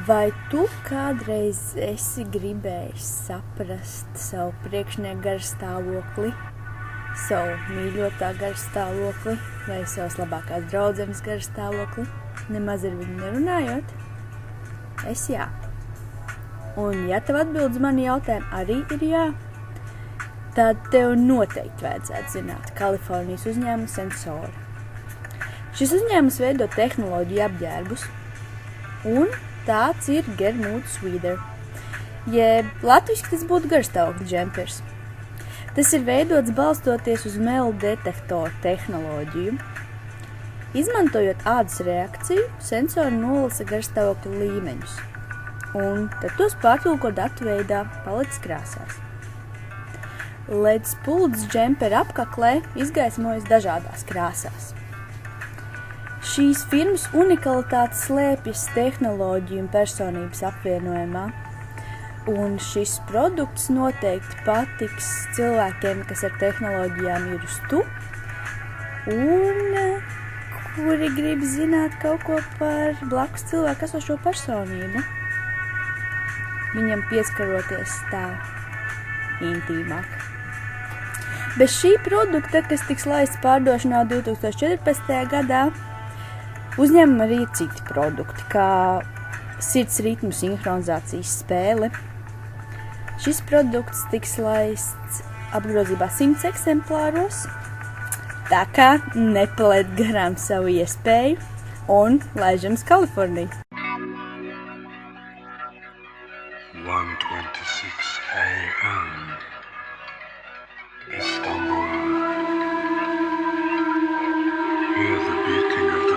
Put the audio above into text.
Vai tu kādreiz esi gribējis saprast savu priekšnieku garstāvokli, savu mīļotā garstāvokli vai savas labākās draudzenes garstāvokli, nemaz ar viņu nerunājot? Es jā. Un ja tev atbild uz mani jautājumu arī ir jā, tad tev noteikti vajadzētu zināt Kalifornijas uzņēmuma Sensora. Šis uzņēmums veido tehnoloģiju apģērbus, un tāds ir Germuda Sweater, jeb latviski tas būtu garstāvokļa džempers. Tas ir veidots balstoties uz melu detektoru tehnoloģiju. Izmantojot ādas reakciju, sensori nolasa garstāvokļa līmeņus, un tad tos pārtulko datu veidā paletes krāsās. LED spuldzes džempera apkaklē izgaismojas dažādās krāsās. Šīs firmas unikalitāte slēpjas tehnoloģiju un personības apvienojumā, un šis produkts noteikti patiks cilvēkiem, kas ar tehnoloģijām ir uz tu, un kuri grib zināt kaut ko par blakus cilvēku esošo personību, viņam pieskaroties tā intīmāk. Bez šī produkta, kas tiks laists pārdošanā 2014. gadā, uzņēmumam arī ir citi produkti, kā sirds ritmu sinhronizācijas spēle. Šis produkts tiks laists apgrozībā 100 eksemplāros, tā kā nepalaid garām savu iespēju un laižams Kaliforniju. 1:26 a.m. Istanbul. Hear the beating of